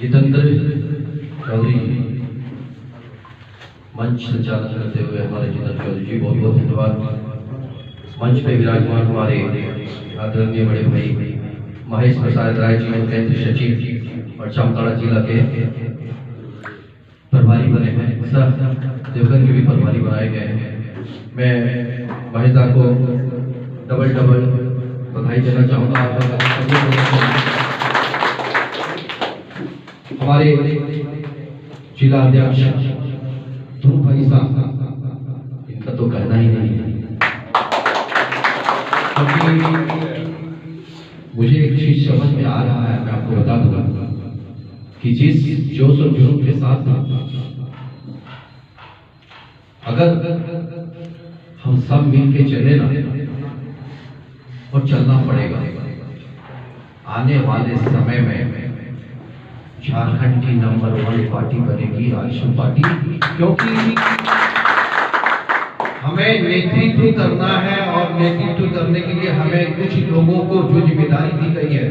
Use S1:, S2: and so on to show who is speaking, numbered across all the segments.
S1: जितेंद्र चौधरी मंच संचालन करते हुए हमारे जितेंद्र चौधरी जी बहुत बहुत धन्यवाद। मंच पे विराजमान हमारे आदरणीय बड़े भाई महेश प्रसाद राय जी केंद्र सचिव और जामताड़ा जिला के प्रभारी बने हैं, सर देवघर के भी प्रभारी बनाए गए हैं। मैं महेश दा को डबल बधाई देना चाहूँगा। हमारे जिला अध्यक्ष ध्रुव भाई साहब, इनका तो कहना ही नहीं है, क्योंकि मुझे एक चीज समझ में आ रहा है, मैं आपको बता दूंगा कि जिस जोश और जुनून के साथ अगर हम सब मिलके चले ना, और चलना पड़ेगा, आने वाले समय में झारखंड की नंबर 1 पार्टी बनेगी आजसू पार्टी। क्योंकि हमें नेतृत्व करना है और नेतृत्व करने के लिए हमें कुछ लोगों को जो जिम्मेदारी दी गई है,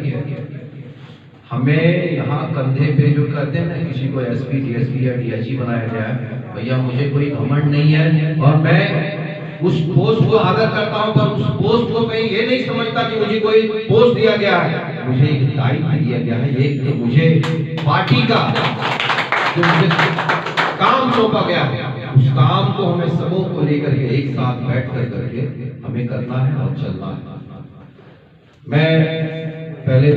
S1: हमें यहाँ कंधे पे जो कहते हैं ना, किसी को एसपी डीएसपी या डीआईजी बनाया गया है, भैया मुझे कोई घमंड नहीं है और मैं उस पोस्ट को आदर करता हूं, पर उस पोस्ट को मैं ये नहीं समझता कि मुझे कोई पोस्ट दिया गया है। मुझे एक दायित्व दिया गया है, एक तो मुझे पार्टी का जो मुझे काम सौंपा गया है, उस काम को हमें सबों को लेकर के एक साथ बैठ कर करके हमें करना है और चलना है। मैं पहले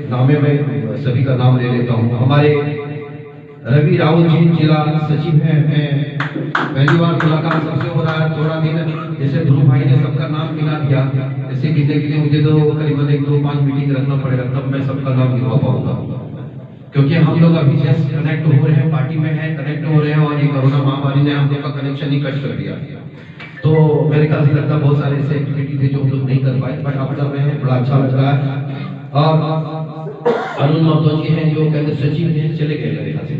S1: नामे में सभी का नाम ले लेता हूँ। हमारे रवि रावत जी जिला सचिव हैं, मैं पहली बार मुलाकात सबसे हो रहा है, थोड़ा दिन जैसे ध्रुव भाई ने सबका नाम गिना दिया, ऐसे गिनने के लिए मुझे तो करीबन 1-2-5 मीटिंग रखना पड़ेगा, तब मैं सबका नाम गिनवा पाऊंगा। क्योंकि हम लोग अभी जस्ट कनेक्ट हो रहे हैं, पार्टी में है, कनेक्ट हो रहे हैं, और ये कोरोना महामारी ने हम लोग का कनेक्शन ही कट कर दिया। तो मेरे ख्याल से लगता बहुत सारे ऐसे एक्टिविटी थे जो हम लोग नहीं कर पाए, बट आप कर रहे हैं, बड़ा अच्छा लग रहा है। और अरुण महतो जी हैं जो केंद्र सचिव हैं, चले गए मेरे ख्याल से।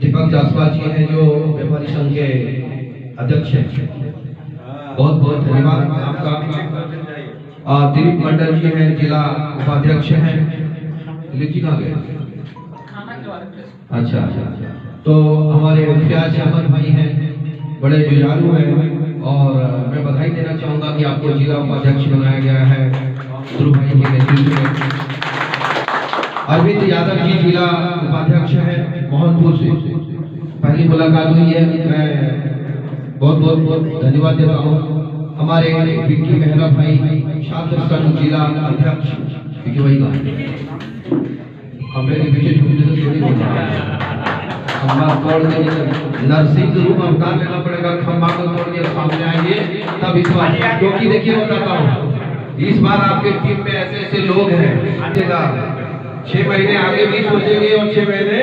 S1: दीपक जासवाल जी हैं जो व्यापारी संघ के अध्यक्ष हैं, बहुत बहुत धन्यवाद आपका। दिलीप मंडल जी हैं, जिला उपाध्यक्ष हैं। दिलीप जी कहाँ गए? अच्छा, तो हमारे मुखियाज अहमद भाई हैं, बड़े जुझारू हैं, और मैं बधाई देना चाहूंगा कि आपको जिला उपाध्यक्ष बनाया गया है ध्रुव भाई के नेतृत्व में। अरविंद यादव जी जिला उपाध्यक्ष हैं मोहनपुर से, पहली मुलाकात हुई है, मैं बहुत बहुत धन्यवाद देता हूँ। हमारे विक्की मेहरा भाई छात्र संघ जिला अध्यक्ष, विक्की भाई का मेरे पीछे छूटने से थोड़ी होता है, खंबा तोड़ के नरसिंह रूप अवतार लेना पड़ेगा, खंबा को तोड़ के सामने आएंगे तब इस बार। क्योंकि देखिए बताता हूँ, इस बार आपके टीम में ऐसे ऐसे लोग हैं, 6 महीने आगे भी सोचेंगे और 6 महीने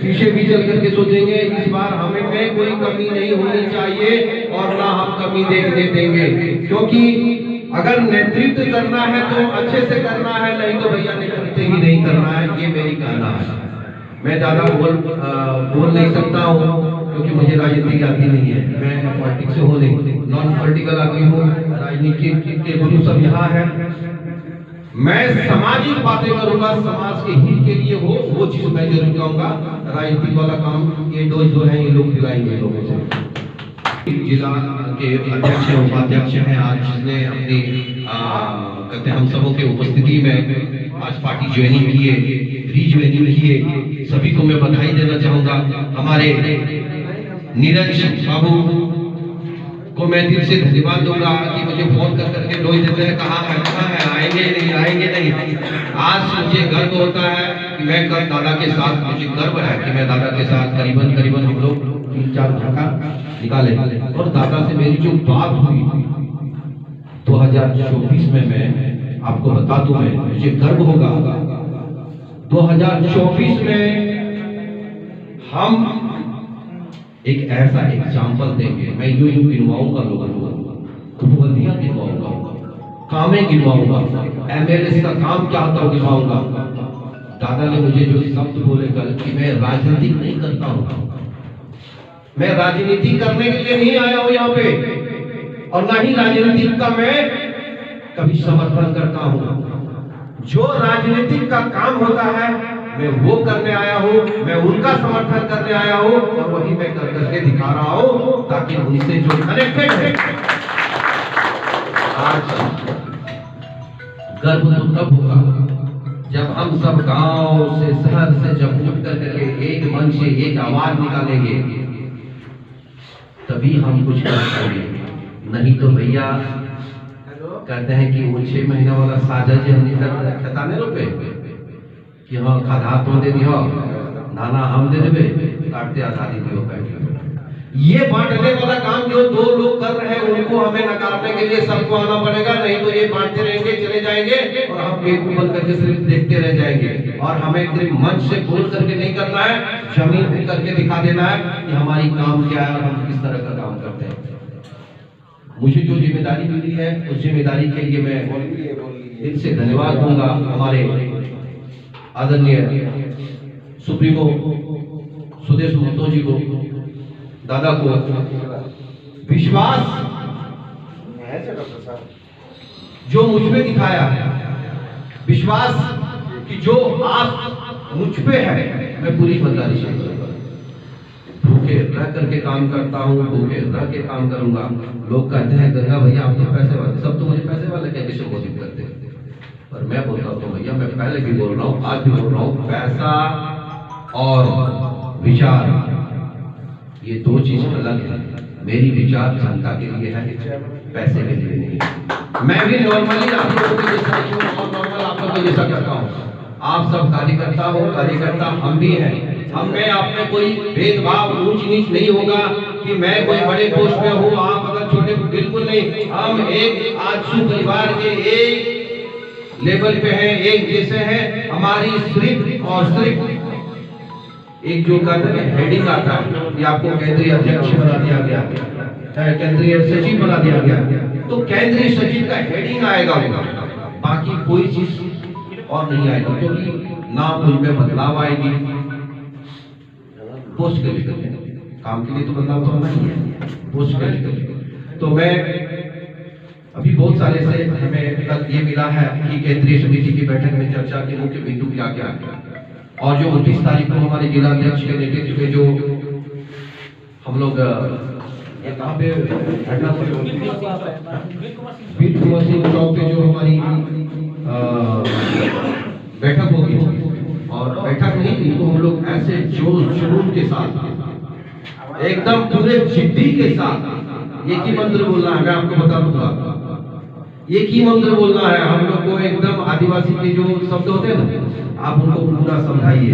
S1: पीछे भी चल करके सोचेंगे। इस बार हमें में कोई कमी नहीं होनी चाहिए और ना हम कमी देखने देंगे, क्योंकि अगर नेतृत्व करना है तो अच्छे से करना है, नहीं तो भैया नेतृत्व ही नहीं करना है, ये मेरी कहना है। मैं ज्यादा बोल नहीं सकता हूँ क्योंकि मुझे राजनीति आती नहीं है, मैं पॉलिटिक्स से हूँ नहीं, नॉन पॉलिटिकल आदमी हूँ, राजनीति के गुरु सब यहाँ है। मैं सामाजिक बातें करूंगा, समाज के हित के लिए हो वो चीज मैं जरूर कहूंगा। राजनीतिक वाला काम ये डोज जो है ये लोग खिलाएंगे लोगों से। जिला के अध्यक्ष उपाध्यक्ष हैं आज, जिसने अपनी कहते हैं हम सबों के उपस्थिति में आज पार्टी ज्वाइनिंग किए, रीज्वाइनिंग किए, सभी को मैं बधाई देना चाहूंगा। हमारे नीरज बाबू को मैं दिल से धन्यवाद दूंगा कि मुझे फोन कर करके डोज देते हैं, कहाँ है, आएंगे नहीं। आज मुझे गर्व होता है कि मैं कल दादा के साथ, मुझे गर्व है कि मैं दादा के साथ करीबन हम लोग 3-4 घंटा निकाले, और दादा से मेरी जो बात हुई 2024 में, मैं आपको बता दूं, मैं मुझे गर्व होगा 2024 में हम एक ऐसा एग्जाम्पल देंगे। मैं यूं गिनवाऊंगा लोगों को, उपलब्धियां गिनवाऊंगा, कामें गिनवाऊंगा, एमएलए का काम क्या होता है गिनवाऊंगा। दादा ने मुझे जो शब्द बोले कल कि मैं राजनीति नहीं करता हूं, मैं राजनीति करने के लिए नहीं आया हूं यहाँ पे, और ना ही राजनीति का मैं कभी समर्थन करता हूं। जो राजनीतिक का काम होता है मैं वो करने आया हूँ, मैं उनका समर्थन करने आया हूँ और वही मैं कर करके दिखा रहा हूँ ताकि उनसे जो कनेक्टेड है। आज गर्व तो तब होगा जब हम सब गांव से शहर से जब उठ करके एक मन से एक आवाज निकालेंगे तभी हम कुछ कर पाएंगे। नहीं तो भैया कहते हैं कि वो 6 महीना वाला साजा जी हमने खताने रुपए कि हाँ खाधा तो दे दियो नाना हम दे देवे काटते आजादी दियो बैठे। ये बांटने वाला काम जो 2 लोग कर रहे हैं उनको हमें नकारने के लिए सबको आना पड़ेगा, नहीं तो ये बांटते रहेंगे चले जाएंगे और हम बेवकूफ बन करके सिर्फ देखते रह जाएंगे। और हमें सिर्फ मंच से बोल करके नहीं करना है, जमीन पे करके दिखा देना है कि हमारी काम क्या है और हम किस तरह का काम करते हैं। मुझे जो जिम्मेदारी मिली है उस जिम्मेदारी के लिए मैं दिल से धन्यवाद दूंगा हमारे आदरणीय सुप्रीमो सुदेश महतो जी को, दादा को। विश्वास जो मुझ में दिखाया, विश्वास कि जो आप मुझ पे है मैं पूरी ईमानदारी से करूंगा, भूखे रह करके काम करता हूँ, भूखे रह के काम करूंगा। लोग कहते हैं गंगा भैया आप तो पैसे वाले, सब तो मुझे पैसे वाले कहते संबोधित करते हैं, पर मैं बोलता हूँ भैया मैं पहले भी बोल रहा हूँ आज भी बोल रहा हूँ, पैसा और विचार ये 2 चीज अलग है। मेरी विचार जनता के लिए है, पैसे के लिए नहीं। मैं भी नॉर्मली आप लोगों के जैसा ही हूँ और नॉर्मल आप लोगों के जैसा करता हूँ। आप सब कार्यकर्ता हो, कार्यकर्ता हम भी हैं। हम में आप में कोई भेदभाव ऊंच नीच नहीं होगा कि मैं कोई बड़े पोस्ट में हूँ आप अगर छोटे, बिल्कुल नहीं। हम एक आजसू परिवार के एक लेवल पे हैं, एक जैसे हैं। हमारी सिर्फ और सिर्फ एक जो कहते हैं हेडिंग आता है कि आपको केंद्रीय अध्यक्ष बना दिया गया, केंद्रीय सचिव बना दिया गया, तो केंद्रीय सचिव का हेडिंग आएगा, बाकी कोई चीज और नहीं आएगा, क्योंकि ना मुझ में बदलाव आएगी। पोस्ट के लिए काम के लिए तो बदलाव तो नहीं है, पोस्ट के लिए। तो मैं अभी बहुत सारे से हमें कल ये मिला है कि केंद्रीय समिति की बैठक में चर्चा के मुख्य बिंदु क्या क्या है, और जो 29 तारीख को हमारे जिला अध्यक्ष के नेतृत्व में जो हम लोग कहाँ पे वीर कुंवर सिंह चौक पे जो हमारी बैठक होगी, और बैठक नहीं इनको हम लोग ऐसे जोश जुनून के साथ एकदम पूरे जिद्दी के साथ एक ही मंत्र बोलना है। मैं आपको बता दूंगा, एक ही मंत्र बोलना है हम लोग को। एकदम आदिवासी के जो शब्द होते हैं ना, आप उनको पूरा समझाइए,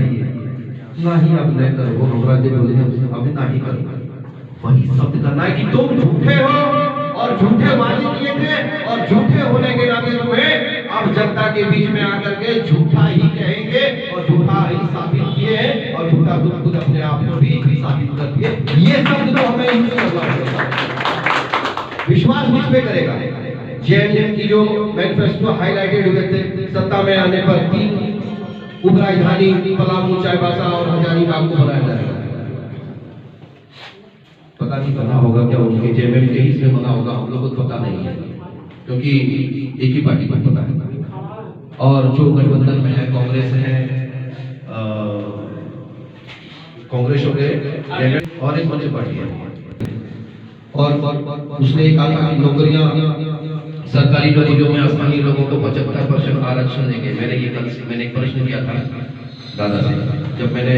S1: ना ही आप नहीं करो हमारा जो बोले अभी ना ही करो, वही शब्द करना है कि तुम झूठे हो और झूठे वादे किए थे, और झूठे होने के नाते तुम्हें अब जनता के बीच में आकर के झूठा ही कहेंगे और झूठा ही साबित किए हैं, और झूठा तुम खुद अपने आप को भी साबित कर दिए। ये शब्द तो हमें यूज करना पड़ेगा, विश्वास मुझ पे करेगा। जेएमएम की जो मैनिफेस्टो हाईलाइटेड हुए थे, सत्ता में आने पर 3 उप राजधानी पलामू, चाईबासा और हजारीबाग को बनाया जाएगा। पता नहीं बना होगा क्या उनके जेएमएम के हिस्से बना होगा, हम लोग को पता नहीं है, क्योंकि एक ही पार्टी को पता है। और जो गठबंधन में है, कांग्रेस है, कांग्रेस हो गए और एक मुझे पार्टी है, और उसने कहा कि नौकरियां सरकारी नौकरियों में स्थानीय लोगों को 75% आरक्षण देंगे। मैंने एक प्रश्न किया था दादा से, जब मैंने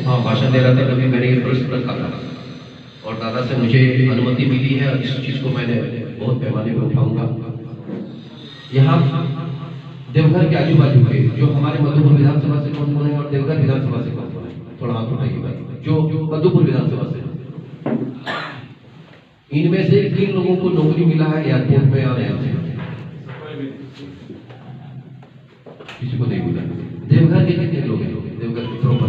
S1: वहाँ भाषण दे रहा था तभी मैंने ये प्रश्न रखा था, और दादा से मुझे अनुमति मिली है, और इस चीज को मैंने बहुत पैमाने पर उठाऊंगा। यहाँ देवघर के आजू बाजू के जो हमारे मधुपुर विधानसभा से कौन कौन है और देवघर विधानसभा से कौन कौन है, थोड़ा हाथ उठाइएगा। जो मधुपुर विधानसभा से, इनमें से 3 लोगों को नौकरी मिला है एयरपोर्ट में और किसी को नहीं मिला। देवघर के कितने लोग हैं? देवघर के प्रॉपर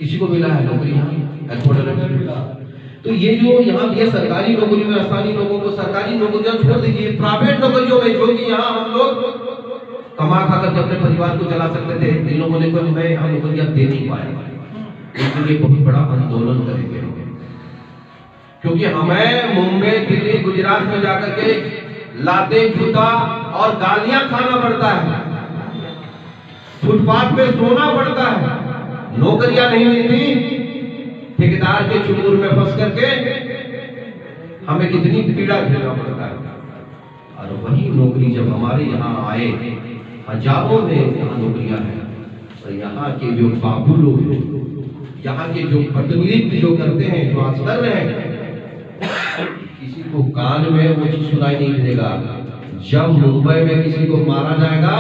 S1: किसी को मिला है नौकरी यहाँ एयरपोर्ट। तो ये जो यहाँ ये सरकारी नौकरी में स्थानीय लोगों को सरकारी नौकरियां छोड़ दीजिए, प्राइवेट नौकरियों में जो कि यहाँ हम लोग कमा खा करके अपने परिवार को चला सकते थे, इन लोगों ने कोई मैं यहाँ नौकरियां दे नहीं पाया। इसके लिए बहुत बड़ा आंदोलन करेंगे, क्योंकि हमें मुंबई, दिल्ली, गुजरात में जाकर के लाते, जूता और गालियां खाना पड़ता है। फुटपाथ पे सोना पड़ता है, नौकरियां नहीं मिलती, ठेकेदार के चुंगुर में फंस करके हमें कितनी पीड़ा झेलना पड़ता है। और वही नौकरी जब हमारे यहाँ आए, हजारों में यहाँ नौकरियां हैं, और यहाँ के जो बाबू लोग हैं, यहाँ के जो प्रतिनिधित्व जो करते हैं, जो आज कर रहे हैं, किसी को कान में वो चीज सुनाई नहीं देगा। जब मुंबई में किसी को मारा जाएगा,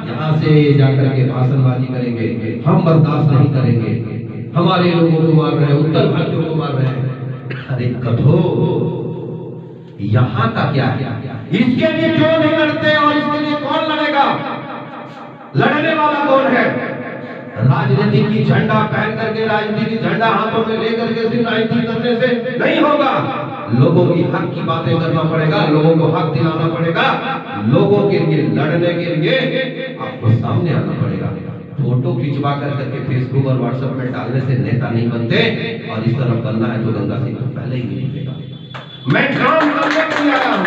S1: यहाँ से जाकर के भाषणबाजी करेंगे, हम बर्दाश्त नहीं करेंगे, हमारे लोगों को मार रहे हैं, उत्तर भारतीयों को मार रहे हैं। अरे कठो, यहाँ का क्या है? इसके लिए क्यों नहीं लड़ते? और इसके लिए कौन लड़ेगा? लड़ने वाला कौन है? राजनीति की झंडा पहन करके, राजनीति की झंडा हाथों में लेकर के सिर्फ राजनीति करने से नहीं होगा। लोगों की हक की बातें करना पड़ेगा, लोगों को हक दिलाना पड़ेगा, लोगों के लिए लड़ने के लिए आपको सामने आना पड़ेगा। फोटो खिंचवा करके फेसबुक और व्हाट्सएप में डालने से नेता नहीं बनते, और इस तरफ बनना है तो गंगा सिंह को पहले ही नहीं मिलेगा। मैं काम करने के लिए आया हूँ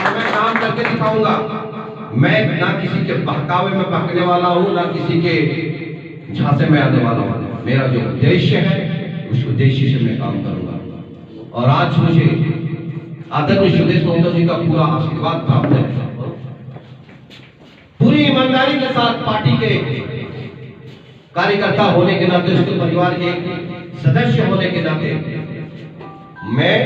S1: और मैं काम करके दिखाऊंगा। मैं ना किसी के बहकावे में बहकने वाला हूँ, ना किसी के झांसे में आने वाला हूँ। मेरा जो उद्देश्य है, उस उद्देश्य से मैं काम करूंगा। और आज मुझे आदरणीय सुदेश महतो जी का पूरा आशीर्वाद प्राप्त है। पूरी ईमानदारी के साथ पार्टी के कार्यकर्ता होने के नाते, उसके परिवार के सदस्य होने के नाते मैं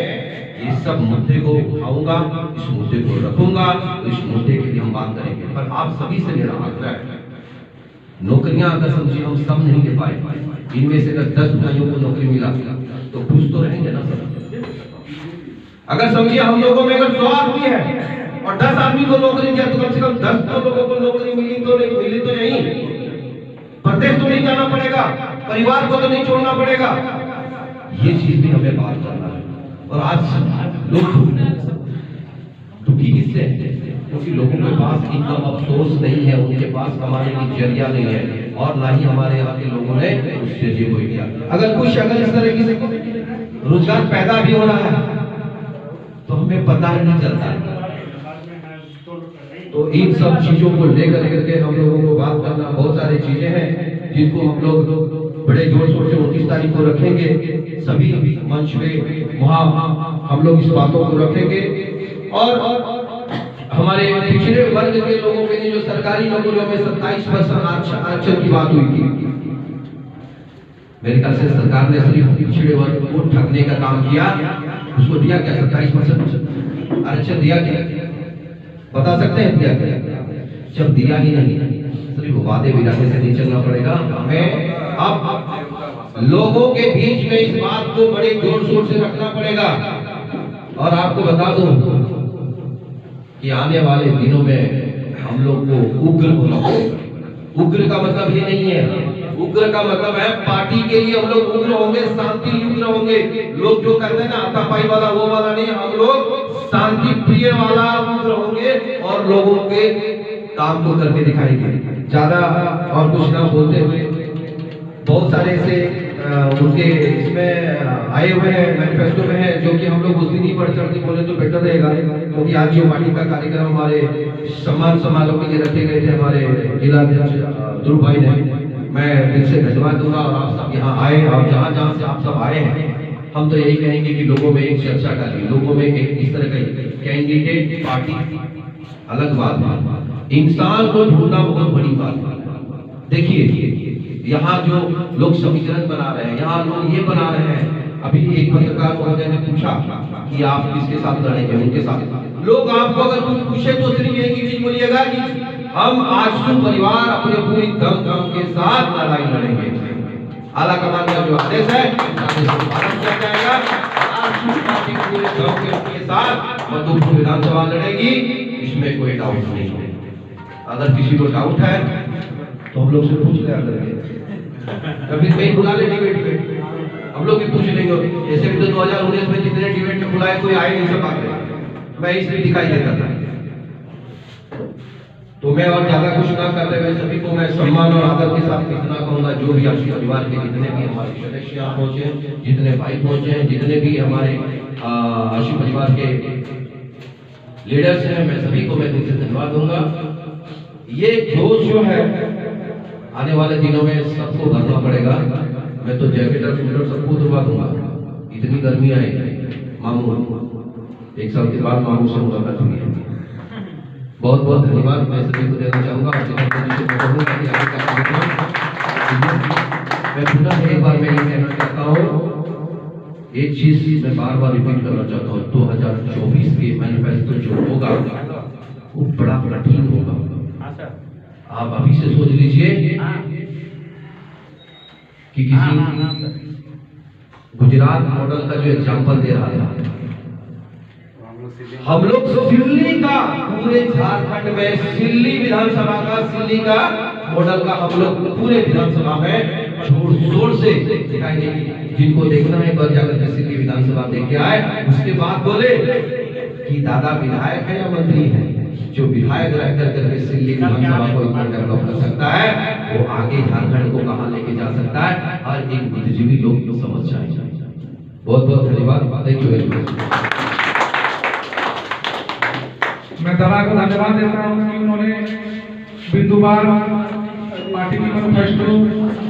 S1: इस सब मुद्दे को उठाऊंगा, इस मुद्दे को रखूंगा, इस मुद्दे के लिए हम बात करेंगे। पर आप सभी से मेरा आग्रह है, नौकरियां अगर समझिए हम सब नहीं दे पाए, इनमें से अगर 10 भाइयों को नौकरी मिला तो खुश तो रहेंगे ना सब। अगर समझिए हम लोगों में अगर 100 आदमी है और 10 आदमी को नौकरी दिया तो कम से कम 10 लोगों को नौकरी मिली तो नहीं, प्रदेश तो नहीं जाना पड़ेगा, परिवार को तो नहीं छोड़ना पड़ेगा। ये चीज भी हमें बात करना है। और आज लोग दुखी किससे हैं? क्योंकि लोगों के पास इनकम अफसोस नहीं है, उनके पास कमाने की जरिया नहीं है, और ना ही हमारे यहाँ के लोगों ने उस जरिए को किया। अगर इस तरह से रोजगार पैदा भी हो रहा है तो हमें पता ही नहीं चलता है। तो इन सब चीजों को लेकर करके हम लोगों को बात करना, बहुत सारी चीजें हैं जिनको हम लोग बड़े जोर शोर से 29 तारीख को रखेंगे। सभी मंच पे वहाँ हम लोग इस बातों को रखेंगे। और हमारे पिछड़े वर्ग के लोगों के लिए जो सरकारी नौकरियों में 27% आरक्षण की बात हुई थी, मेरे ख्याल से सरकार ने सिर्फ पिछड़े वर्ग को ठगने का काम किया। उसको दिया क्या? 27% आरक्षण दिया क्या? बता सकते हैं दिया क्या? जब दिया ही नहीं, सिर्फ वादे विरादे से नहीं चलना पड़ेगा। हमें अब लोगों के बीच में इस बात को बड़े जोर शोर से रखना पड़ेगा। और आपको बता दूं कि आने वाले दिनों में हम लोग को उग्र होना पड़ेगा। उग्र का मतलब ये नहीं है, उग्र का मतलब है पार्टी के लिए हम लोग उग्र होंगे, शांति उग्र होंगे। लोग जो कहते हैं ना हाथापाई वाला, वो वाला नहीं, हम लोग शांति प्रिय वाला उग्र होंगे और लोगों के काम को करके दिखाएंगे। ज्यादा और कुछ ना बोलते हुए, बहुत सारे ऐसे उनके इसमें आए हुए हैं, मैनिफेस्टो में है, जो कि हम लोग उस दिन ही बढ़ चढ़ के बोले तो बेटर रहेगा। क्योंकि आज जो पार्टी का कार्यक्रम हमारे सम्मान समारोह के लिए रखे गए थे हमारे जिला अध्यक्ष ध्रुव भाई ने, मैं दिल से धन्यवाद दूंगा। और आप सब यहाँ आए, और जहाँ जहाँ से आप सब आए हैं, हम तो यही कहेंगे कि लोगों में एक चर्चा करिए, लोगों में एक इस तरह का कैंडिडेट पार्टी अलग बात, इंसान को ढूंढना बहुत बड़ी बात। देखिए यहाँ जो लोग समीकरण बना रहे हैं, यहाँ लोग ये बना रहे हैं। अभी एक पत्रकार महोदय ने पूछा कि आप किसके साथ लड़ेंगे? उनके साथ। लोग आपको अगर कुछ पूछे तो सिर्फ एक ही चीज बोलिएगा कि हम आजसू परिवार अपने पूरी दम के साथ लड़ाई लड़ेंगे। आला कमान का जो आदेश है पालन किया जाएगा। आजसू पार्टी पूरे दम के साथ मधुपुर विधानसभा लड़ेगी, इसमें कोई डाउट नहीं है। अगर किसी को डाउट है तो हम लोग से पूछ ले, कभी कहीं बुला ले डिबेट पे, हम लोग भी पूछ लेंगे। जैसे भी तो 2019 में जितने डिबेट में बुलाए कोई आए नहीं, सब आते, मैं इसलिए दिखाई देता था। तो मैं और ज्यादा कुछ ना करते हुए सभी को मैं सम्मान और आदर के साथ इतना कहूंगा, जो भी आशी परिवार के जितने भी हमारे सदस्य यहाँ पहुंचे, जितने भाई पहुंचे, जितने भी हमारे आशी परिवार के लीडर्स हैं, मैं सभी को मैं दिल से धन्यवाद दूंगा। ये जोश जो है आने वाले दिनों में सबको भरना पड़ेगा। मैं तो जैकेट और स्वेटर सबको उतरवा दूंगा, इतनी गर्मी आएगी। मामू 1 साल के बाद मामू से मुलाकात हुई है। बहुत बहुत धन्यवाद मैं सभी को देना चाहूँगा। मैं पुनः एक बार मैं ये कहना चाहता हूँ, एक चीज मैं बार बार रिपीट करना चाहता हूँ, 2024 के मैनिफेस्टो जो होगा वो बड़ा कठिन होगा। आप अभी से सोच लीजिए कि किसी गुजरात मॉडल का जो एग्जाम्पल दे रहा था, हम लोग सिल्ली का पूरे झारखंड में सिल्ली विधानसभा का सिल्ली का मॉडल का हम लोग पूरे विधानसभा में जोर शोर से दिखाई देगी। जिनको देखना है एक बार जाकर के सिल्ली विधानसभा देख के आए, उसके बाद बोले कि दादा विधायक है या मंत्री है। जो विधायक रह करके सिल्ली विधानसभा को इतना डेवलप कर सकता है, वो आगे झारखंड को कहां लेके जा सकता है, हर एक बुद्धिजीवी लोग समझ जाए। बहुत बहुत धन्यवाद। Thank you very much.
S2: मैं दला को धन्यवाद देता हूँ कि उन्होंने बिंदुवार पार्टी की मैनिफेस्टो